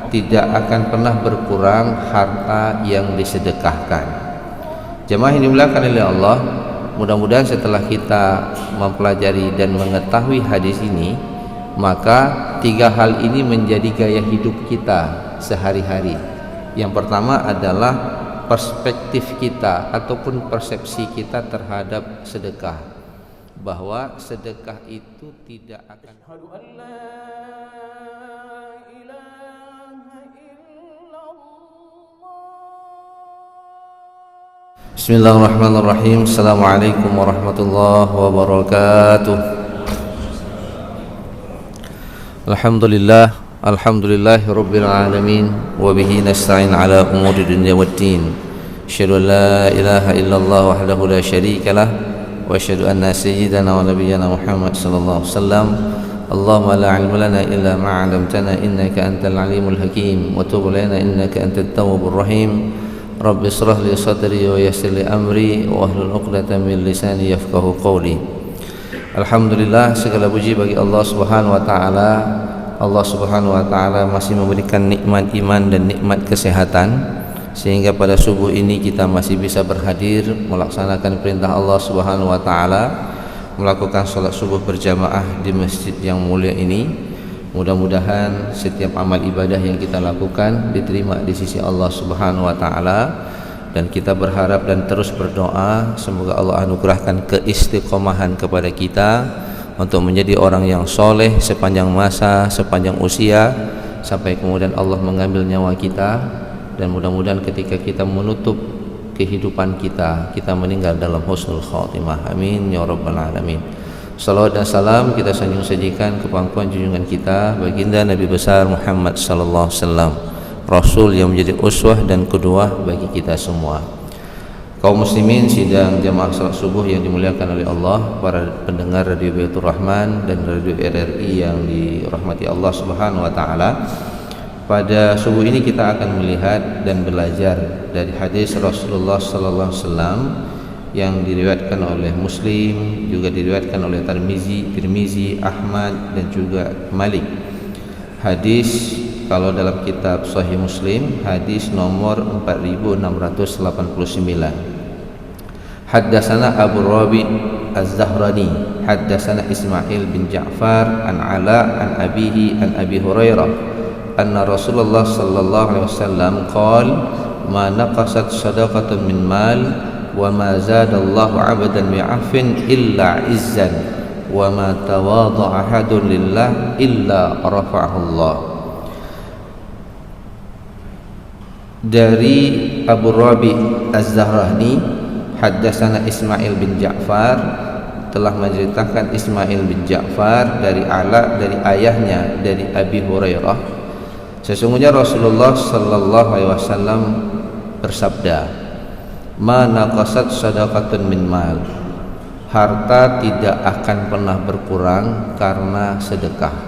Tidak akan pernah berkurang harta yang disedekahkan. Jemaah yang dimuliakan oleh Allah, mudah-mudahan setelah kita mempelajari dan mengetahui hadis ini, maka tiga hal ini menjadi gaya hidup kita sehari-hari. Yang pertama adalah perspektif kita ataupun persepsi kita terhadap sedekah, bahwa sedekah itu tidak akan Bismillahirrahmanirrahim. Assalamualaikum warahmatullahi wabarakatuh. Alhamdulillahirabbil alamin wa bihi nasta'in ala umuri dunya waddin. Asyhadu an la ilaha illallah wahdahu la syarikalah wa asyhadu anna sayyidana wa nabiyyana Muhammad sallallahu alaihi wasallam. Allahumma la ilma lana illa ma 'allamtana innaka antal alimul hakim wa tub lana innaka antat tawwabur rahim. Rabbi shrah li sadri wa yassir li amri wa hlul 'uqdatam min lisani yafqahu qawli. Alhamdulillah, segala puji bagi Allah Subhanahu wa taala. Allah Subhanahu wa taala masih memberikan nikmat iman dan nikmat kesehatan, sehingga pada subuh ini kita masih bisa berhadir melaksanakan perintah Allah Subhanahu wa taala, melakukan salat subuh berjamaah di masjid yang mulia ini. Mudah-mudahan setiap amal ibadah yang kita lakukan diterima di sisi Allah Subhanahu wa taala, dan kita berharap dan terus berdoa semoga Allah anugerahkan keistiqomahan kepada kita untuk menjadi orang yang soleh sepanjang masa, sepanjang usia, sampai kemudian Allah mengambil nyawa kita. Dan mudah-mudahan ketika kita menutup kehidupan kita meninggal dalam husnul khatimah. Amin ya rabbal alamin. Salawat dan salam kita sanjung sajikan ke pangkuan junjungan kita baginda Nabi besar Muhammad sallallahu alaihi wasallam, Rasul yang menjadi uswah dan qudwah bagi kita semua. Kaum muslimin sidang jamaah salat subuh yang dimuliakan oleh Allah, para pendengar Radio Baitur Rahman dan Radio RRI yang dirahmati Allah Subhanahu wa taala. Pada subuh ini kita akan melihat dan belajar dari hadis Rasulullah sallallahu alaihi wasallam yang diriwayatkan oleh Muslim, juga diriwayatkan oleh Tirmizi, Ahmad dan juga Malik. Hadis kalau dalam kitab Sahih Muslim, hadis nomor 4689. Haddatsana Abu Rabi Az-Zahrani, haddatsana Ismail bin Ja'far an Ala an abihi an Abi Hurairah anna Rasulullah sallallahu alaihi wasallam qala ma naqasat shadaqatun min mal wa ma zadallahu 'abdan bi'afin illa izzan wa ma tawadha'a ahadun lillah illa rafa'ahu Allah. Dari Abu Rabi Az-Zahrani, haddatsana Ismail bin Ja'far, telah menceritakan Ismail bin Ja'far dari Ala, dari ayahnya, dari Abi Hurairah, sesungguhnya Rasulullah sallallahu alaihi wasallam bersabda, ma naqasat shadaqatun min mal, harta tidak akan pernah berkurang karena sedekah.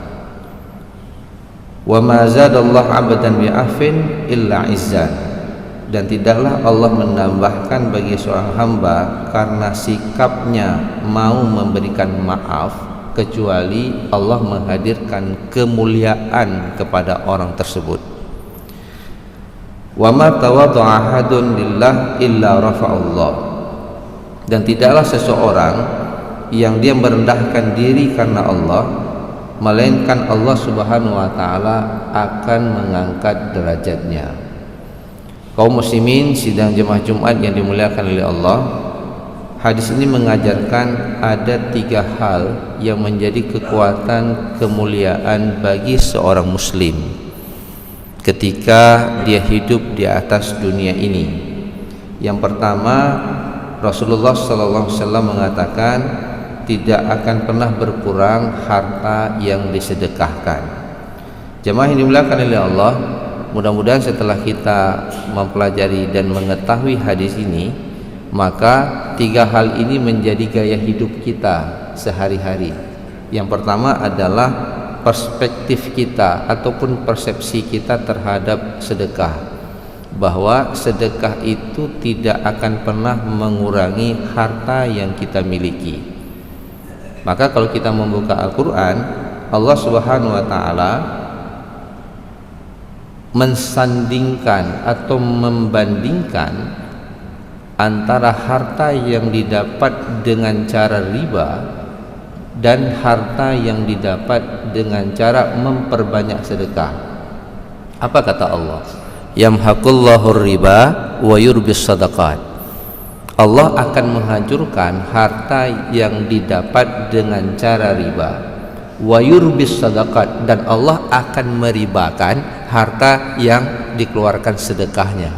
Wa ma zadallahu 'abdan bi'afin illa izzan, dan tidaklah Allah menambahkan bagi seorang hamba karena sikapnya mau memberikan maaf, kecuali Allah menghadirkan kemuliaan kepada orang tersebut. Wa ma tawadha'a ahadun lillah illa rafa'allah, dan tidaklah seseorang yang dia merendahkan diri karena Allah, melainkan Allah Subhanahu wa taala akan mengangkat derajatnya. Kaum muslimin sidang jemaah Jumat yang dimuliakan oleh Allah, hadis ini mengajarkan ada tiga hal yang menjadi kekuatan kemuliaan bagi seorang muslim ketika dia hidup di atas dunia ini. Yang pertama, Rasulullah sallallahu alaihi wasallam mengatakan tidak akan pernah berkurang harta yang disedekahkan. Jemaah yang dimuliakan oleh Allah, mudah-mudahan setelah kita mempelajari dan mengetahui hadis ini, maka tiga hal ini menjadi gaya hidup kita sehari-hari. Yang pertama adalah perspektif kita ataupun persepsi kita terhadap sedekah, bahwa sedekah itu tidak akan pernah mengurangi harta yang kita miliki. Maka kalau kita membuka Al-Quran, Allah Subhanahu wa Ta'ala mensandingkan atau membandingkan antara harta yang didapat dengan cara riba dan harta yang didapat dengan cara memperbanyak sedekah. Apa kata Allah? Yamhaqullahu riba wa yurbis sadaqat. Allah akan menghancurkan harta yang didapat dengan cara riba, wa yurbis sadaqat, dan Allah akan meribakan harta yang dikeluarkan sedekahnya.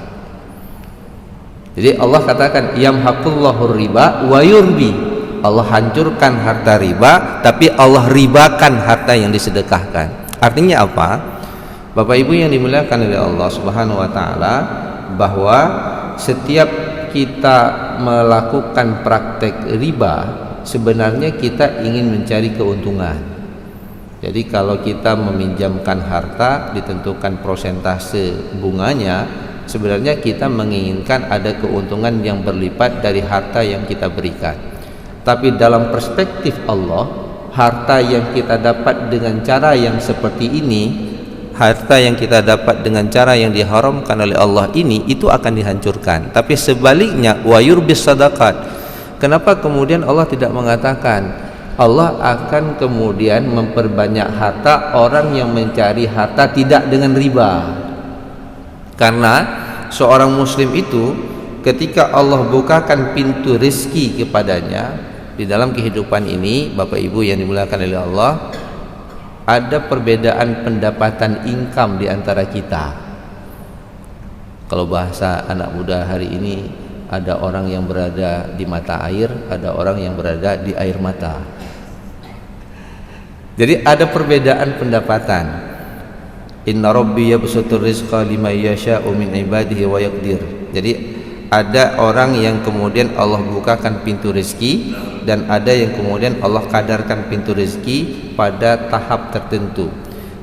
Jadi Allah katakan yamhaqullahu riba wa yurbi. Allah hancurkan harta riba, tapi Allah ribakan harta yang disedekahkan. Artinya apa? Bapak Ibu yang dimuliakan oleh Allah Subhanahu wa Ta'ala, bahwa setiap kita melakukan praktek riba, sebenarnya kita ingin mencari keuntungan. Jadi kalau kita meminjamkan harta, ditentukan prosentase bunganya, sebenarnya kita menginginkan ada keuntungan yang berlipat dari harta yang kita berikan. Tapi dalam perspektif Allah, harta yang kita dapat dengan cara yang seperti ini, harta yang kita dapat dengan cara yang diharamkan oleh Allah ini, itu akan dihancurkan. Tapi sebaliknya, wa yurbis sadaqat. Kenapa kemudian Allah tidak mengatakan Allah akan kemudian memperbanyak harta orang yang mencari harta tidak dengan riba? Karena seorang muslim itu ketika Allah bukakan pintu rezeki kepadanya di dalam kehidupan ini, Bapak Ibu yang dimuliakan oleh Allah, ada perbedaan pendapatan income di antara kita. Kalau bahasa anak muda hari ini, ada orang yang berada di mata air, ada orang yang berada di air mata. Jadi ada perbedaan pendapatan. Inna rabbi yabsutur rizqa liman yasha'u min ibadihi wa yaqdir. Jadi ada orang yang kemudian Allah bukakan pintu rezeki, dan ada yang kemudian Allah kadarkan pintu rezeki pada tahap tertentu.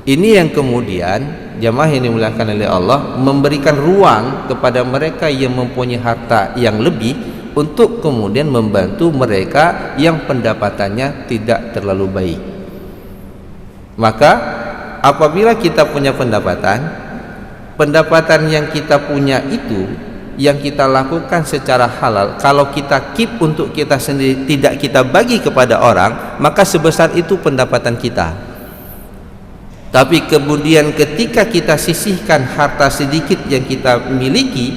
Ini yang kemudian jamaah yang dimuliakan oleh Allah memberikan ruang kepada mereka yang mempunyai harta yang lebih untuk kemudian membantu mereka yang pendapatannya tidak terlalu baik. Maka apabila kita punya pendapatan yang kita punya itu, yang kita lakukan secara halal, kalau kita keep untuk kita sendiri, tidak kita bagi kepada orang, maka sebesar itu pendapatan kita. Tapi kemudian ketika kita sisihkan harta sedikit yang kita miliki,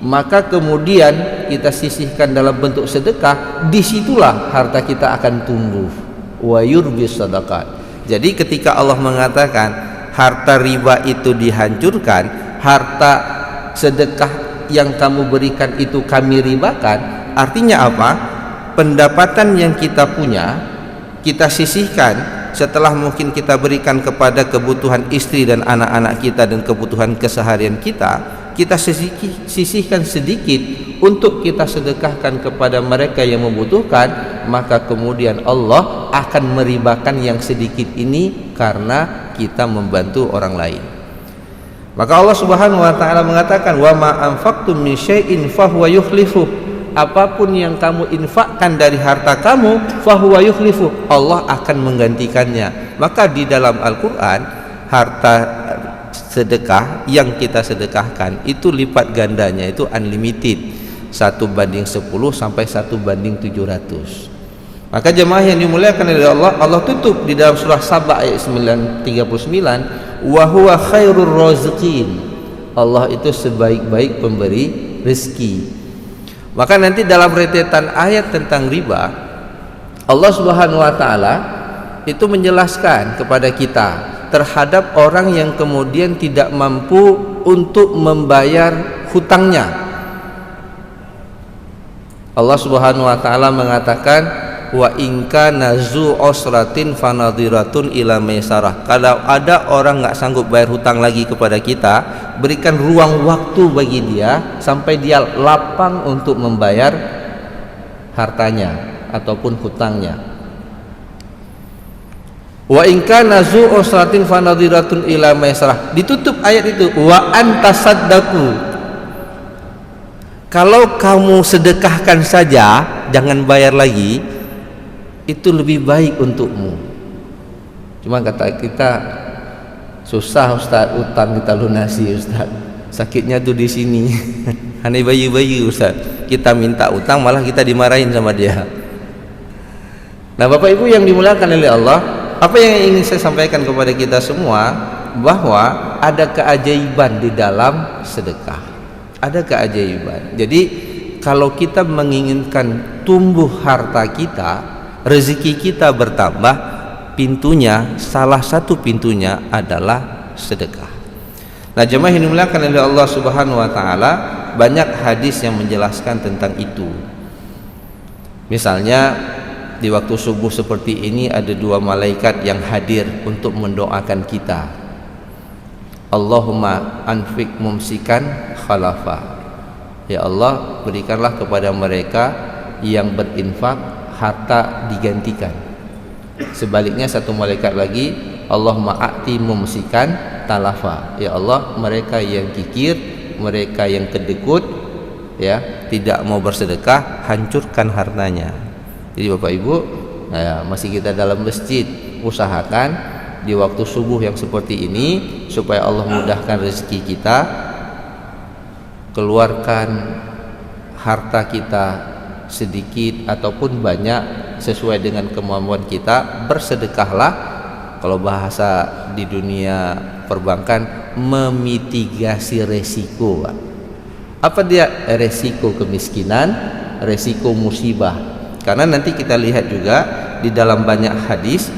maka kemudian kita sisihkan dalam bentuk sedekah, disitulah harta kita akan tumbuh. Wa yurbis sadaqat. Jadi ketika Allah mengatakan harta riba itu dihancurkan, harta sedekah yang kamu berikan itu kami ribakan, artinya apa? Pendapatan yang kita punya, kita sisihkan setelah mungkin kita berikan kepada kebutuhan istri dan anak-anak kita dan kebutuhan keseharian kita, kita sisihkan sedikit untuk kita sedekahkan kepada mereka yang membutuhkan, maka kemudian Allah akan meribakan yang sedikit ini karena kita membantu orang lain. Maka Allah Subhanahu wa Ta'ala mengatakan, wa ma anfaqtum min syai'in fahuwa yukhlifuh. Apapun yang kamu infakkan dari harta kamu, fahuwa yukhlifuh, Allah akan menggantikannya. Maka di dalam Al-Quran, harta sedekah yang kita sedekahkan itu lipat gandanya, itu unlimited, 1:10 sampai 1:700. Maka jemaah yang dimuliakan oleh Allah, Allah tutup di dalam surah Saba ayat 39, wa huwa khairur raziqin. Allah itu sebaik-baik pemberi rezeki. Maka nanti dalam rentetan ayat tentang riba, Allah Subhanahu wa Ta'ala itu menjelaskan kepada kita terhadap orang yang kemudian tidak mampu untuk membayar hutangnya. Allah Subhanahu wa Ta'ala mengatakan, wa inka nazu osratin fanadiratun ila maisarah. Kalau ada orang nggak sanggup bayar hutang lagi kepada kita, berikan ruang waktu bagi dia sampai dia lapang untuk membayar hartanya ataupun hutangnya. Wa inka nazu osratin fanadiratun ila maisarah. Ditutup ayat itu, wa antasaddaqu. Kalau kamu sedekahkan saja, jangan bayar lagi, itu lebih baik untukmu. Cuma kata kita, susah Ustaz, utang kita lunasi Ustaz, sakitnya tuh di sini. Aneh bayi-bayi Ustaz, kita minta utang malah kita dimarahin sama dia. Nah Bapak Ibu yang dimuliakan oleh Allah, apa yang ingin saya sampaikan kepada kita semua, bahwa ada keajaiban di dalam sedekah. Ada keajaiban. Jadi kalau kita menginginkan tumbuh harta kita, rezeki kita bertambah, pintunya, salah satu pintunya adalah sedekah. Nah jemaah yang dimuliakan oleh Allah Subhanahu wa taala, banyak hadis yang menjelaskan tentang itu. Misalnya di waktu subuh seperti ini ada dua malaikat yang hadir untuk mendoakan kita. Allahumma anfik mumsikan khalafa. Ya Allah, berikanlah kepada mereka yang berinfak harta digantikan. Sebaliknya satu malaikat lagi, Allahumma a'ti mumsikan talafa. Ya Allah, mereka yang kikir, mereka yang kedekut, ya, tidak mau bersedekah, hancurkan hartanya. Jadi Bapak Ibu, masih kita dalam masjid, usahakan di waktu subuh yang seperti ini supaya Allah mudahkan rezeki kita, keluarkan harta kita sedikit ataupun banyak sesuai dengan kemampuan kita, bersedekahlah. Kalau bahasa di dunia perbankan, memitigasi resiko. Apa dia? Resiko kemiskinan, resiko musibah. Karena nanti kita lihat juga di dalam banyak hadis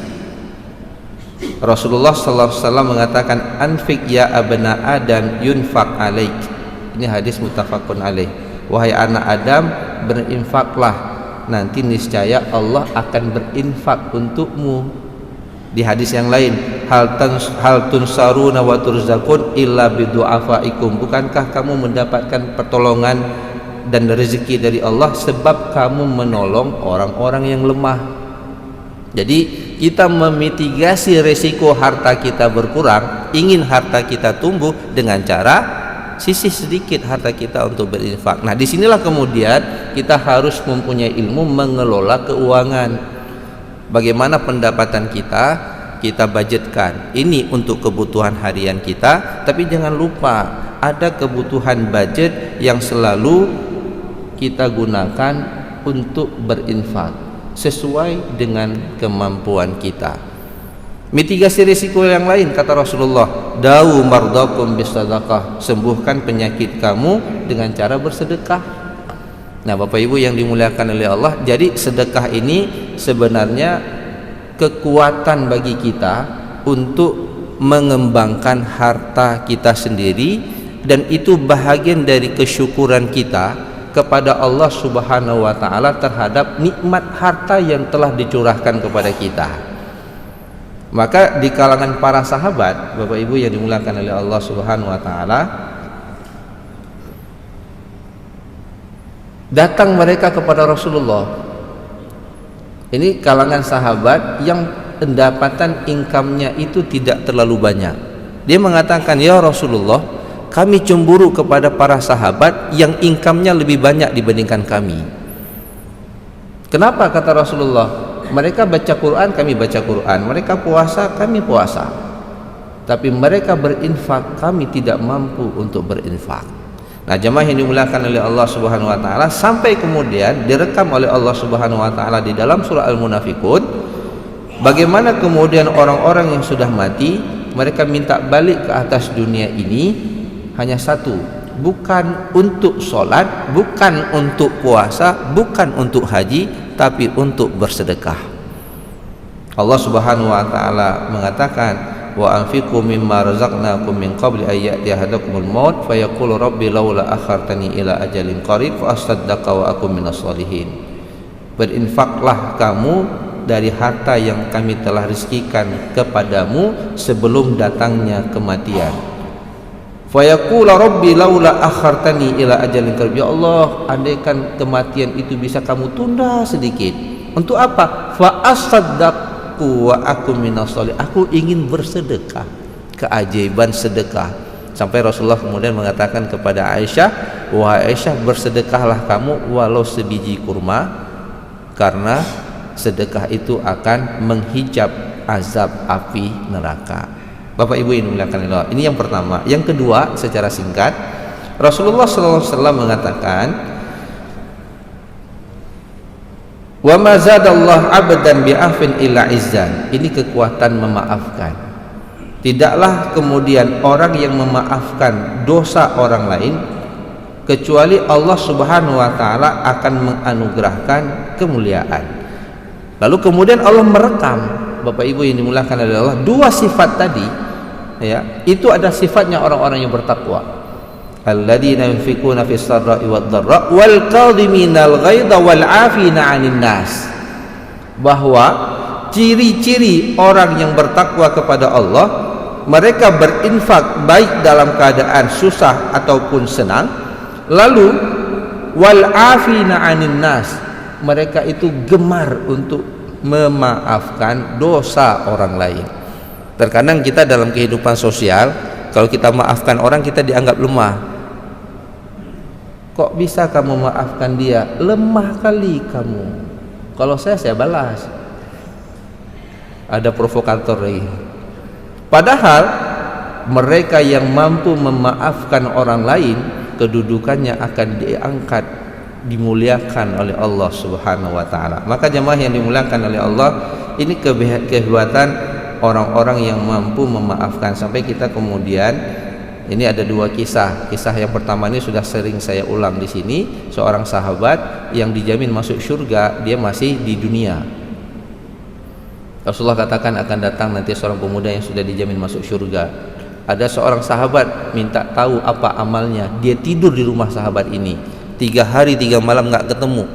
Rasulullah sallallahu alaihi wasallam mengatakan, anfik ya abna adam yunfaq alaik. Ini hadis muttafaqun alaih. Wahai anak Adam, berinfaklah, nanti niscaya Allah akan berinfak untukmu. Di hadis yang lain, hal tunsaruna wa turzaqun illa bidu'afaikum. Bukankah kamu mendapatkan pertolongan dan rezeki dari Allah sebab kamu menolong orang-orang yang lemah. Jadi kita memitigasi resiko harta kita berkurang, ingin harta kita tumbuh dengan cara sisih sedikit harta kita untuk berinfak. Nah disinilah kemudian kita harus mempunyai ilmu mengelola keuangan. Bagaimana pendapatan kita budgetkan. Ini untuk kebutuhan harian kita, tapi jangan lupa ada kebutuhan budget yang selalu kita gunakan untuk berinfak sesuai dengan kemampuan kita. Mitigasi risiko yang lain, kata Rasulullah, dawu mardakum bisadaqah, sembuhkan penyakit kamu dengan cara bersedekah. Nah Bapak Ibu yang dimuliakan oleh Allah, jadi sedekah ini sebenarnya kekuatan bagi kita untuk mengembangkan harta kita sendiri, dan itu bahagian dari kesyukuran kita kepada Allah Subhanahu wa taala terhadap nikmat harta yang telah dicurahkan kepada kita. Maka di kalangan para sahabat, Bapak Ibu yang dimuliakan oleh Allah Subhanahu wa taala, datang mereka kepada Rasulullah. Ini kalangan sahabat yang pendapatan income-nya itu tidak terlalu banyak. Dia mengatakan, ya Rasulullah, kami cemburu kepada para sahabat yang income-nya lebih banyak dibandingkan kami. Kenapa? Kata Rasulullah, mereka baca Quran, kami baca Quran. Mereka puasa, kami puasa. Tapi mereka berinfak, kami tidak mampu untuk berinfak. Nah jemaah yang dimuliakan oleh Allah Subhanahu wa taala, sampai kemudian direkam oleh Allah Subhanahu wa taala di dalam surah Al-Munafiqun, bagaimana kemudian orang-orang yang sudah mati, mereka minta balik ke atas dunia ini hanya satu, bukan untuk sholat, bukan untuk puasa, bukan untuk haji, tapi untuk bersedekah. Allah Subhanahu wa taala mengatakan, wa anfiqu mimma razaqnakum min qabli an ya'tiya ahadakumul maut fayaqulu rabbi laula akhartani ila ajalin qarib fa asaddaqa wa akum minas sholihin. Berinfaklah kamu dari harta yang kami telah rezekikan kepadamu sebelum datangnya kematian. Fayaqula rabbi laula akhartani ila ajalin qarib. Ya Allah, andaikan kematian itu bisa kamu tunda sedikit. Untuk apa? Fa asaddaqu wa akum minas sholihin. Aku ingin bersedekah. Keajaiban sedekah. Sampai Rasulullah kemudian mengatakan kepada Aisyah, wahai Aisyah, bersedekahlah kamu walau sebiji kurma, karena sedekah itu akan menghijab azab api neraka. Bapak Ibu yang dimuliakan Allah, ini yang pertama. Yang kedua, secara singkat, Rasulullah SAW mengatakan, wa ma zadallahu 'abdan bi'afin illa izzan. Ini kekuatan memaafkan. Tidaklah kemudian orang yang memaafkan dosa orang lain kecuali Allah Subhanahu wa taala akan menganugerahkan kemuliaan. Lalu kemudian Allah merekam, Bapak Ibu yang dimuliakan oleh Allah, dua sifat tadi, ya, itu ada sifatnya orang-orang yang bertakwa. Alladzina yunfikuna fis sarra'i wad dharra wal kadhiminal ghaidha wal 'afina 'anil nas. Bahwa ciri-ciri orang yang bertakwa kepada Allah, mereka berinfak baik dalam keadaan susah ataupun senang. Lalu wal 'afina 'anil nas, mereka itu gemar untuk memaafkan dosa orang lain. Terkadang kita dalam kehidupan sosial, kalau kita maafkan orang, kita dianggap lemah. Kok bisa kamu maafkan dia? Lemah kali kamu. Kalau saya balas. Ada provokator lagi. Padahal mereka yang mampu memaafkan orang lain, kedudukannya akan diangkat, dimuliakan oleh Allah Subhanahu wa taala. Maka jemaah yang dimuliakan oleh Allah, ini kehebatan orang-orang yang mampu memaafkan. Sampai kita kemudian, ini ada dua kisah. Kisah yang pertama ini sudah sering saya ulang di sini. Seorang sahabat yang dijamin masuk surga, dia masih di dunia. Rasulullah katakan akan datang nanti seorang pemuda yang sudah dijamin masuk surga. Ada seorang sahabat minta tahu apa amalnya. Dia tidur di rumah sahabat ini 3 hari 3 malam nggak ketemu.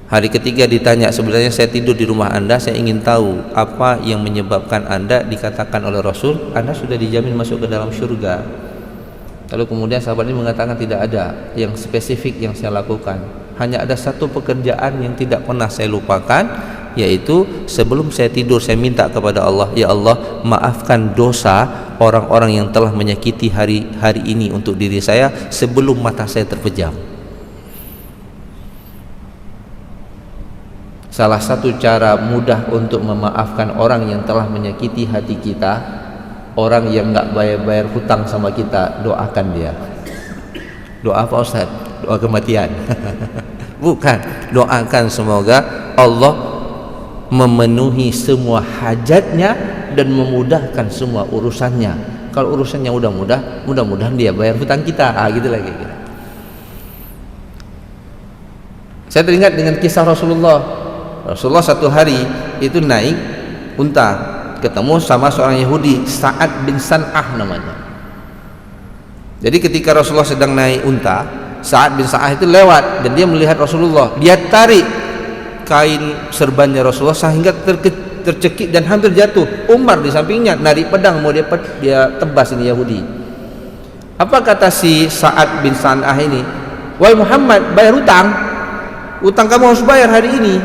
Hari ketiga ditanya, sebenarnya saya tidur di rumah Anda, saya ingin tahu apa yang menyebabkan Anda dikatakan oleh Rasul Anda sudah dijamin masuk ke dalam surga. Lalu kemudian sahabat ini mengatakan tidak ada yang spesifik yang saya lakukan, hanya ada satu pekerjaan yang tidak pernah saya lupakan, yaitu sebelum saya tidur saya minta kepada Allah, ya Allah, maafkan dosa orang-orang yang telah menyakiti hari ini untuk diri saya sebelum mata saya terpejam. Salah satu cara mudah untuk memaafkan orang yang telah menyakiti hati kita, orang yang nggak bayar hutang sama kita, doakan dia. Doa apa Ustaz? Doa kematian? Bukan, doakan semoga Allah memenuhi semua hajatnya dan memudahkan semua urusannya. Kalau urusannya udah mudah, mudah-mudahan dia bayar hutang kita. Gitu lagi. Saya teringat dengan kisah Rasulullah. Rasulullah satu hari itu naik unta, ketemu sama seorang Yahudi, Sa'ad bin San'ah namanya. Jadi ketika Rasulullah sedang naik unta, Sa'ad bin San'ah itu lewat dan dia melihat Rasulullah. Dia tarik kain serbannya Rasulullah sehingga tercekik dan hampir jatuh. Umar di sampingnya narik pedang mau dia tebas ini Yahudi. Apa kata si Sa'ad bin San'ah ini? Wahai Muhammad, bayar utang kamu harus bayar hari ini.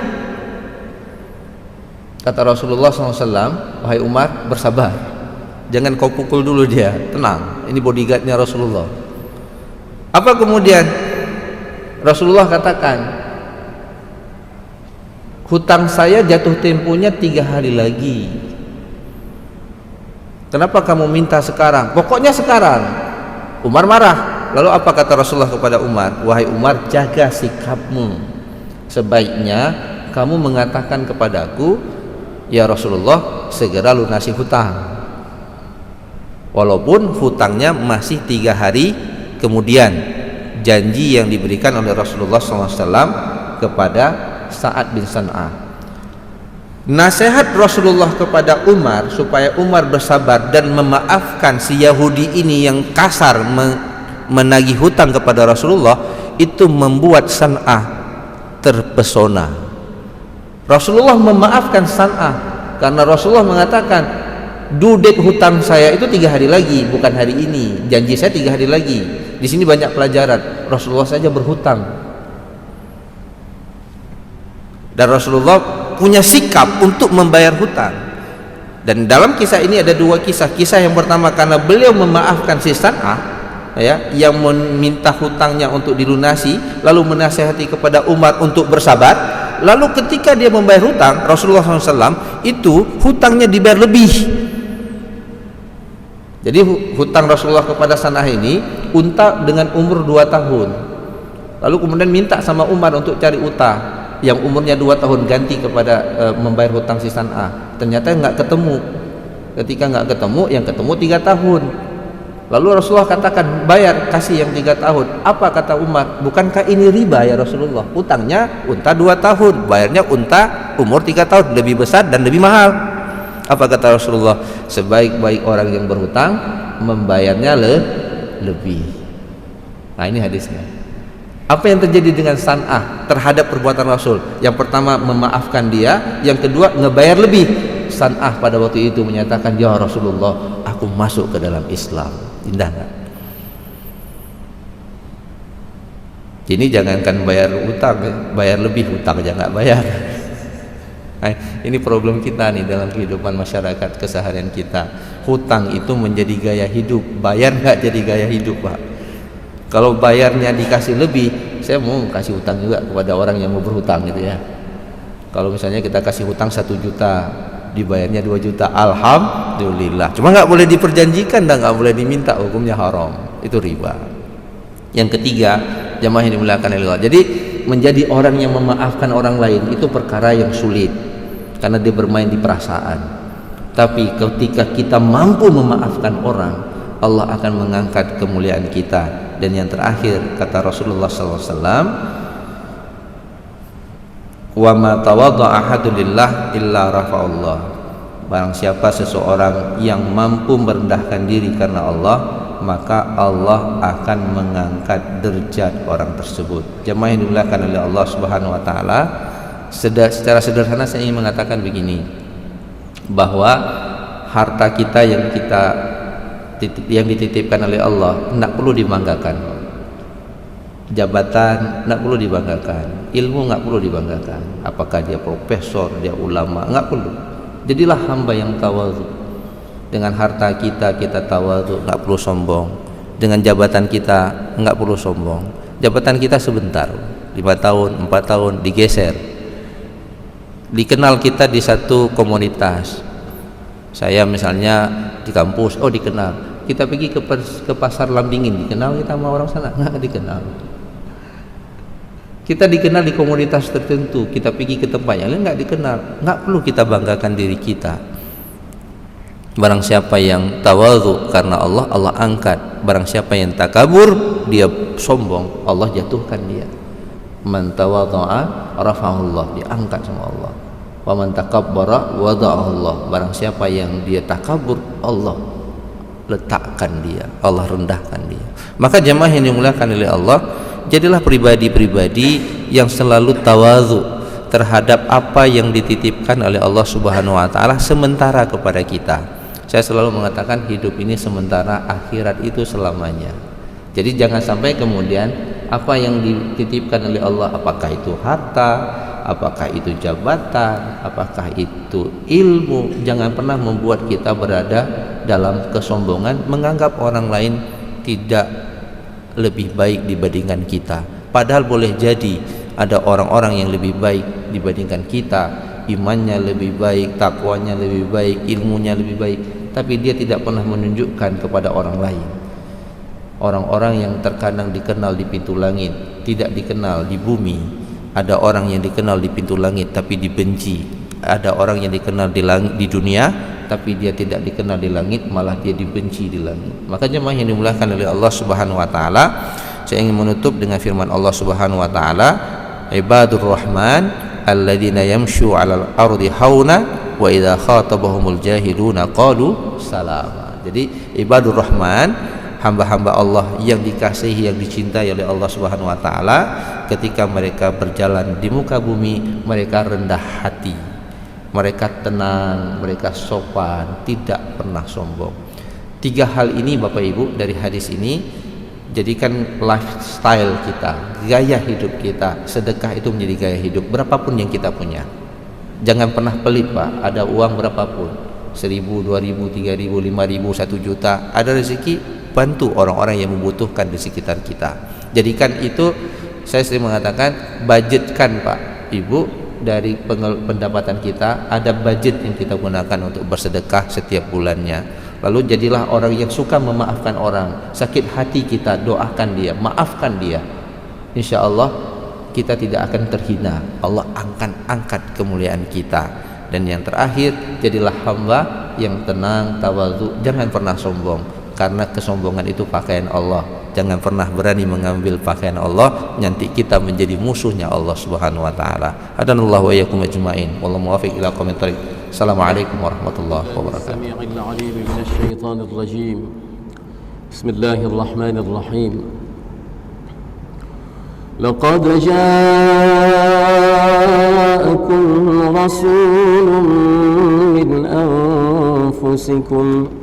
Kata Rasulullah SAW, wahai Umar, bersabar, jangan kau pukul dulu dia, tenang, ini bodyguardnya Rasulullah. Apa kemudian Rasulullah katakan, hutang saya jatuh temponya 3 hari lagi, kenapa kamu minta sekarang? Pokoknya sekarang. Umar marah. Lalu apa kata Rasulullah kepada Umar? Wahai Umar, jaga sikapmu, sebaiknya kamu mengatakan kepadaku, ya Rasulullah, segera lunasi hutang, walaupun hutangnya masih 3 hari kemudian. Janji yang diberikan oleh Rasulullah SAW kepada Sa'ad bin San'ah. Nasihat Rasulullah kepada Umar supaya Umar bersabar dan memaafkan si Yahudi ini yang kasar menagih hutang kepada Rasulullah, itu membuat San'ah terpesona. Rasulullah memaafkan San'ah karena Rasulullah mengatakan, due hutang saya itu 3 hari lagi, bukan hari ini. Janji saya 3 hari lagi. Di sini banyak pelajaran. Rasulullah saja berhutang dan Rasulullah punya sikap untuk membayar hutang. Dan dalam kisah ini ada 2 kisah. Kisah yang pertama karena beliau memaafkan si San'ah, ya, yang meminta hutangnya untuk dilunasi, lalu menasihati kepada Umar untuk bersabar. lalu ketika dia membayar hutang, Rasulullah SAW itu hutangnya dibayar lebih. Jadi hutang Rasulullah kepada San'ah ini unta dengan umur 2 tahun. Lalu kemudian minta sama Umar untuk cari unta yang umurnya 2 tahun ganti kepada membayar hutang si San'ah. Ternyata nggak ketemu. Ketika nggak ketemu, yang ketemu 3 tahun. Lalu Rasulullah katakan, bayar, kasih yang 3 tahun. Apa kata Umar? Bukankah ini riba ya Rasulullah? Utangnya unta 2 tahun, bayarnya unta umur 3 tahun, lebih besar dan lebih mahal. Apa kata Rasulullah? Sebaik-baik orang yang berhutang membayarnya lebih. Nah, ini hadisnya. Apa yang terjadi dengan San'ah terhadap perbuatan Rasul? Yang pertama memaafkan dia, yang kedua ngebayar lebih. San'ah pada waktu itu menyatakan, ya Rasulullah, aku masuk ke dalam Islam. Indah nggak? Ini jangankan bayar utang, bayar lebih hutang aja nggak bayar. Nah, ini problem kita nih dalam kehidupan masyarakat keseharian kita. Hutang itu menjadi gaya hidup, bayar nggak jadi gaya hidup, Pak. Kalau bayarnya dikasih lebih, saya mau kasih hutang juga kepada orang yang mau berhutang gitu ya. Kalau misalnya kita kasih hutang 1 juta, dibayarnya 2 juta, alhamdulillah. Cuma nggak boleh diperjanjikan dan nggak boleh diminta, hukumnya haram, itu riba. Yang ketiga, jamaah yang dimuliakan oleh Allah, jadi menjadi orang yang memaafkan orang lain itu perkara yang sulit karena dia bermain di perasaan. Tapi ketika kita mampu memaafkan orang, Allah akan mengangkat kemuliaan kita. Dan yang terakhir kata Rasulullah SAW, wa ma tawadda'a ahadun lillah illa rafa'allah. Barang siapa seseorang yang mampu merendahkan diri karena Allah, maka Allah akan mengangkat derajat orang tersebut. Jemaah yang dimuliakan oleh Allah Subhanahu wa taala, secara sederhana saya ingin mengatakan begini, bahwa harta kita yang dititipkan oleh Allah tidak perlu dibanggakan. Jabatan tidak perlu dibanggakan, ilmu nggak perlu dibanggakan. Apakah dia profesor, dia ulama, nggak perlu. Jadilah hamba yang tawadhu. Dengan harta kita tawadhu, nggak perlu sombong. Dengan jabatan kita nggak perlu sombong. Jabatan kita sebentar, 5 tahun, 4 tahun digeser. Dikenal kita di satu komunitas. Saya misalnya di kampus, oh dikenal. Kita pergi ke pasar Lambingin, dikenal kita sama orang sana? Nggak dikenal. Kita dikenal di komunitas tertentu, kita pergi ke tempat yang lain nggak dikenal. Nggak perlu kita banggakan diri kita. Barang siapa yang tawadhu karena Allah, Allah angkat. Barang siapa yang takabur, dia sombong, Allah jatuhkan dia. Man tawadha'a rafa'ahullah, diangkat sama Allah. Wa man takabbara wada'ahullah. Barang siapa yang dia takabur, Allah letakkan dia, Allah rendahkan dia. Maka jemaah yang dimuliakan oleh Allah, jadilah pribadi-pribadi yang selalu tawadhu terhadap apa yang dititipkan oleh Allah Subhanahu wa taala sementara kepada kita. Saya selalu mengatakan hidup ini sementara, akhirat itu selamanya. Jadi jangan sampai kemudian apa yang dititipkan oleh Allah, apakah itu harta, apakah itu jabatan, apakah itu ilmu, jangan pernah membuat kita berada dalam kesombongan, menganggap orang lain tidak lebih baik dibandingkan kita. Padahal boleh jadi ada orang-orang yang lebih baik dibandingkan kita, imannya lebih baik, takwanya lebih baik, ilmunya lebih baik, tapi dia tidak pernah menunjukkan kepada orang lain. Orang-orang yang terkadang dikenal di pintu langit, tidak dikenal di bumi. Ada orang yang dikenal di pintu langit tapi dibenci. Ada orang yang dikenal di dunia tapi dia tidak dikenal di langit, malah dia dibenci di langit. Maka jemaah yang dimuliakan oleh Allah Subhanahu wa taala, saya ingin menutup dengan firman Allah Subhanahu wa taala, ibadur rahman alladzina yamshu 'alal ardi hauna wa idza khatabahumul jahiluna qalu salama. Jadi ibadur rahman, hamba-hamba Allah yang dikasihi, yang dicintai oleh Allah Subhanahu wa taala, ketika mereka berjalan di muka bumi, mereka rendah hati, mereka tenang, mereka sopan, tidak pernah sombong. 3 hal ini Bapak Ibu dari hadis ini jadikan lifestyle kita, gaya hidup kita. Sedekah itu menjadi gaya hidup berapapun yang kita punya. Jangan pernah pelit, Pak. Ada uang berapapun, 1.000, 2.000, 3.000, 5.000, 1 juta, ada rezeki, bantu orang-orang yang membutuhkan di sekitar kita. Jadikan itu, saya sering mengatakan, budgetkan Pak Ibu dari pendapatan kita, ada budget yang kita gunakan untuk bersedekah setiap bulannya. Lalu jadilah orang yang suka memaafkan orang. Sakit hati kita, doakan dia, maafkan dia. Insya Allah kita tidak akan terhina. Allah akan angkat kemuliaan kita. Dan yang terakhir, jadilah hamba yang tenang, tawadhu. Jangan pernah sombong, karena kesombongan itu pakaian Allah. Jangan pernah berani mengambil pakaian Allah, nanti kita menjadi musuhnya Allah Subhanahu wa taala. Hadanallahu wa iyyakum ajmain. Wallahu muwaffiq ila aqwamit thoriq. Assalamualaikum warahmatullahi wabarakatuh. Sami'il 'alim minasy syaithanir rajim. Bismillahirrahmanirrahim. Laqad ja'akum rasulun min anfusikum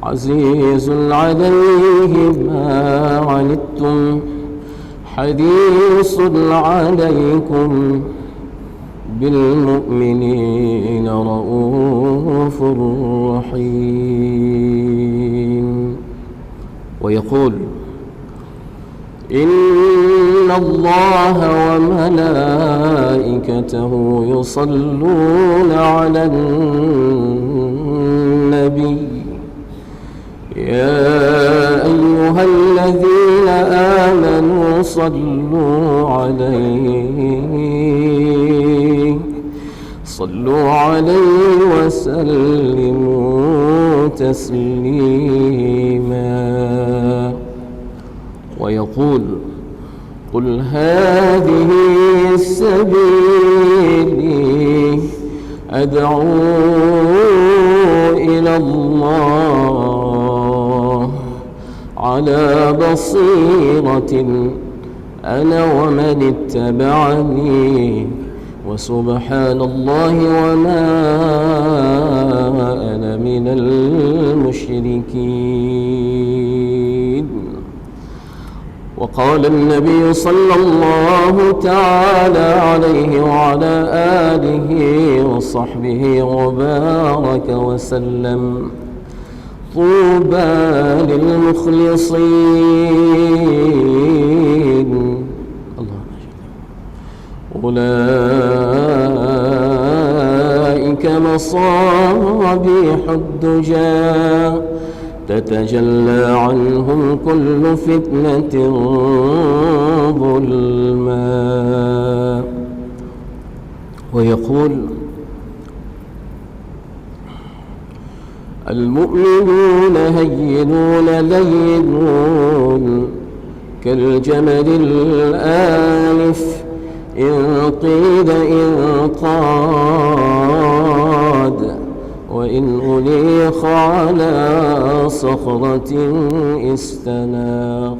عزيز عليه ما عنتم حريص عليكم بالمؤمنين رؤوف رحيم. ويقول إن الله وملائكته يصلون على النبي يا أيها الذين آمنوا صلوا عليه وسلموا تسليما. ويقول قل هذه سبيلي أدعو إلى الله على بصيرة أنا ومن اتبعني وسبحان الله وما أنا من المشركين. وقال النبي صلى الله تعالى عليه وعلى آله وصحبه وبارك وسلم طوبى للمخلصين أولئك مصابيح الدجى تتجلى عنهم كل فتنة ظلما. ويقول المؤمنون هينون لينون كالجمل الآنف إن قيل إن قاد وإن أنيخ على صخرة استناخ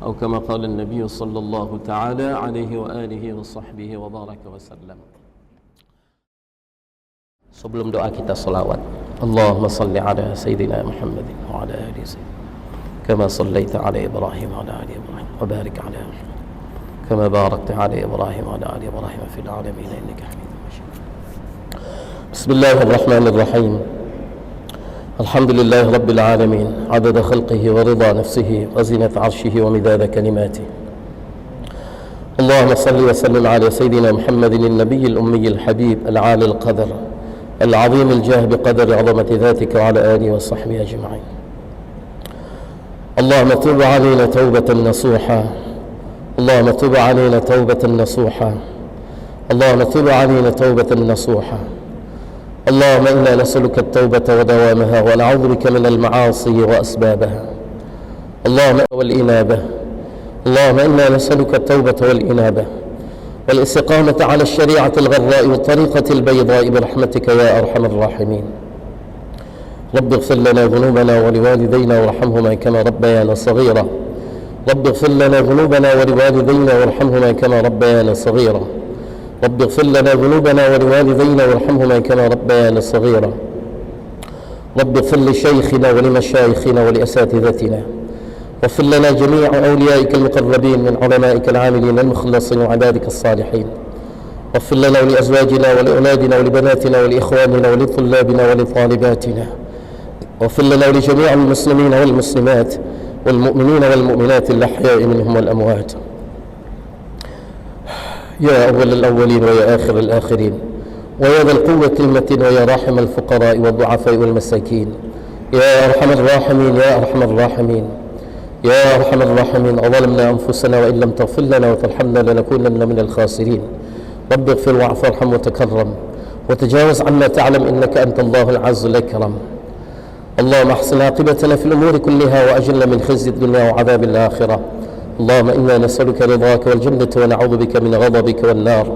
أو كما قال النبي صلى الله تعالى عليه وآله وصحبه وبارك وسلم. Sebelum doa kita salawat, Allahumma salli ala Sayyidina Muhammad wa ala ali Sayyidina kama sallaita ala Ibrahim wa ala ali Ibrahim wa barik ala Muhammad kama barakta ala Ibrahim wa ala ali Ibrahim fil alamin innaka Hamidum Majid. Bismillahir Rahmanir Rahim. Alhamdulillahi Rabbil alamin adada khalqihi wa rida nafsihi wa zinata arshihi wa midada kalimatihi. Allahumma salli wa sallim ala Sayyidina Muhammadin an-nabiy al-ummi al-habib al-ali al-qadr العظيم الجاه بقدر عظمة ذاتك وعلى آله وصحبه أجمعين. اللهم تب علينا توبة نصوحا اللهم تب علينا توبة نصوحا اللهم تب علينا توبة نصوحا. اللهم إنا نسألك التوبة ودوامها ونعوذ بك من المعاصي وأسبابها. اللهم والإنابة اللهم إنا نسألك التوبة والإنابة والاستقامة على الشريعة الغراء والطريقة البيضاء برحمتك يا أرحم الراحمين. رب اغفر لنا ذنوبنا ولوالدينا وارحمهما كما ربيانا صغيرا. رب اغفر لنا ذنوبنا ولوالدينا وارحمهما كما ربيانا صغيرا. رب اغفر لنا ذنوبنا ولوالدينا وارحمهما كما ربيانا صغيرا. رب اغفر لشيخنا ولمشايخنا ولأساتذتنا واغفر لنا جميع أوليائك المقربين من علمائك العاملين المخلصين وعبادك الصالحين. واغفر لنا ولأزواجنا ولأولادنا ولبناتنا ولإخواننا ولطلابنا ولطالباتنا. واغفر لنا ولجميع المسلمين والمسلمات والمؤمنين والمؤمنات الأحياء منهم والأموات. يا أول الأولين ويا آخر الآخرين ويا ذا القوة المتين ويا راحم الفقراء والضعفاء والمساكين يا أرحم الراحمين يا أرحم الراحمين يا أرحم الراحمين. أظلمنا أنفسنا وإن لم تغفر لنا وترحمنا لنكونن من الخاسرين. رب اغفر واعف وارحم وتكرم وتجاوز عما تعلم إنك أنت الله العز الأكرم. اللهم احسن عاقبتنا في الأمور كلها وأجلنا من خزي الدنيا وعذاب الآخرة. اللهم إنا نسألك رضاك والجنة ونعوذ بك من غضبك والنار.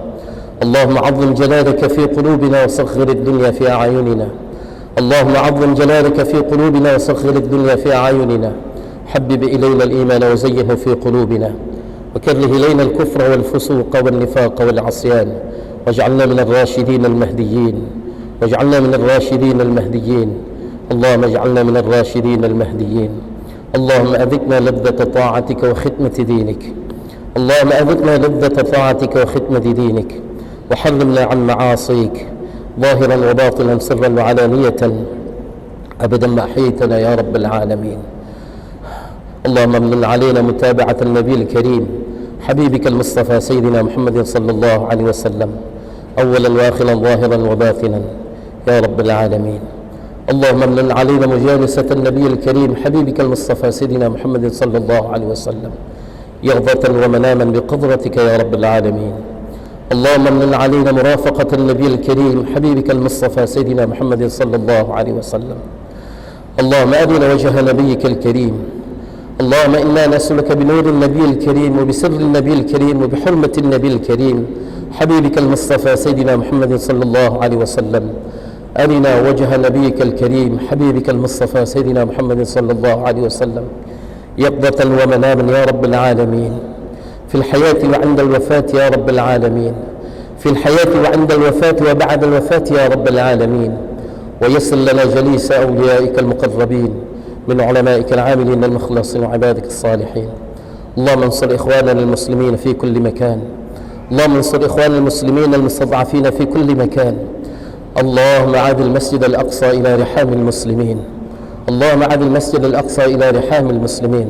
اللهم عظم جلالك في قلوبنا وصغر الدنيا في أعيننا. اللهم عظم جلالك في قلوبنا وصغر الدنيا في أعيننا. حبب إلينا الإيمان وزينه في قلوبنا وكره إلينا الكفر والفسوق والنفاق والعصيان واجعلنا من الراشدين المهديين واجعلنا من الراشدين المهديين. اللهم اجعلنا من الراشدين المهديين. اللهم أذقنا لذة طاعتك وختمة دينك. اللهم أذقنا لذة طاعتك وختمة دينك وحرمنا عن معاصيك ظاهرا وباطنا سرا وعلانية أبدا ما أحييتنا يا رب العالمين. اللهم امن علينا متابعة النبي الكريم حبيبك المصطفى سيدنا محمد صلى الله عليه وسلم أولا وآخرا ظاهرا وباطنا يا رب العالمين. اللهم امن علينا مجالسة النبي الكريم حبيبك المصطفى سيدنا محمد صلى الله عليه وسلم يقظة ومناما بقدرتك يا رب العالمين. اللهم امن علينا مرافقة النبي الكريم حبيبك المصطفى سيدنا محمد صلى الله عليه وسلم. اللهم أرنا وجه نبيك الكريم. اللهم إنا نسألك بنور النبي الكريم وبسر النبي الكريم وبحرمة النبي الكريم حبيبك المصطفى سيدنا محمد صلى الله عليه وسلم أرنا وجه نبيك الكريم حبيبك المصطفى سيدنا محمد صلى الله عليه وسلم يقظة ومناما يا رب العالمين. في الحياة وعند الوفاة يا رب العالمين. في الحياة وعند الوفاة وبعد الوفاة يا رب العالمين. ويسر لنا جليس أوليائك المقربين من علمائك العاملين المخلصين وعبادك الصالحين. اللهم انصر إخواننا المسلمين في كل مكان. اللهم انصر إخواننا المسلمين المستضعفين في كل مكان. اللهم عاد المسجد الأقصى إلى رحام المسلمين. اللهم عاد المسجد الأقصى إلى رحام المسلمين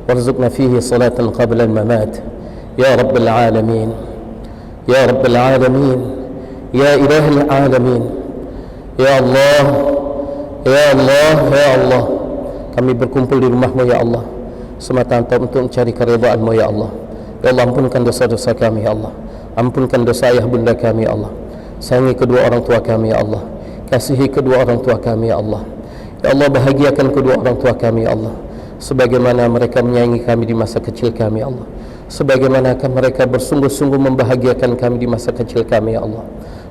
وارزقنا فيه صلاة قبل الممات يا رب العالمين. يا رب العالمين يا إله العالمين. يا الله يا الله يا Allah, kami berkumpul di rumah-Mu ya Allah semata-mata untuk mencari keridhaan-Mu ya Allah. Ya Allah, ampunkan dosa-dosa kami ya Allah. Ampunkan dosa ayah bunda kami ya Allah. Sayangi kedua orang tua kami ya Allah. Kasihi kedua orang tua kami ya Allah. Ya Allah, bahagiakan kedua orang tua kami ya Allah sebagaimana mereka menyayangi kami di masa kecil kami ya Allah. Sebagaimana mereka bersungguh-sungguh membahagiakan kami di masa kecil kami ya Allah.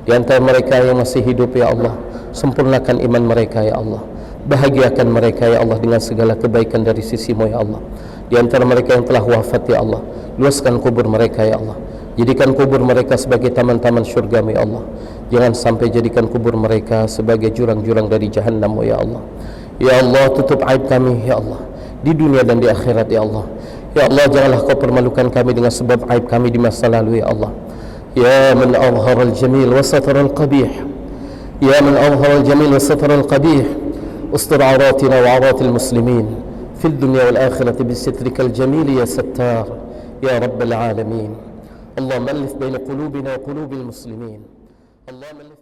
Di antara mereka yang masih hidup ya Allah, sempurnakan iman mereka ya Allah. Bahagiakan mereka ya Allah dengan segala kebaikan dari sisi-Mu ya Allah. Di antara mereka yang telah wafat ya Allah, luaskan kubur mereka ya Allah. Jadikan kubur mereka sebagai taman-taman syurga-Mu ya Allah. Jangan sampai jadikan kubur mereka sebagai jurang-jurang dari jahannam-Mu ya Allah. Ya Allah, tutup aib kami ya Allah di dunia dan di akhirat ya Allah. Ya Allah, janganlah Kau permalukan kami dengan sebab aib kami di masa lalu ya Allah. Ya man azhara al-jamil wa satara al-qabih. Ya man azhara al-jamil wa satara al-qabih. استر عوراتنا وعورات المسلمين في الدنيا والآخرة بسترك الجميل يا ستار يا رب العالمين. اللهم ألف بين قلوبنا وقلوب المسلمين. اللهم ألف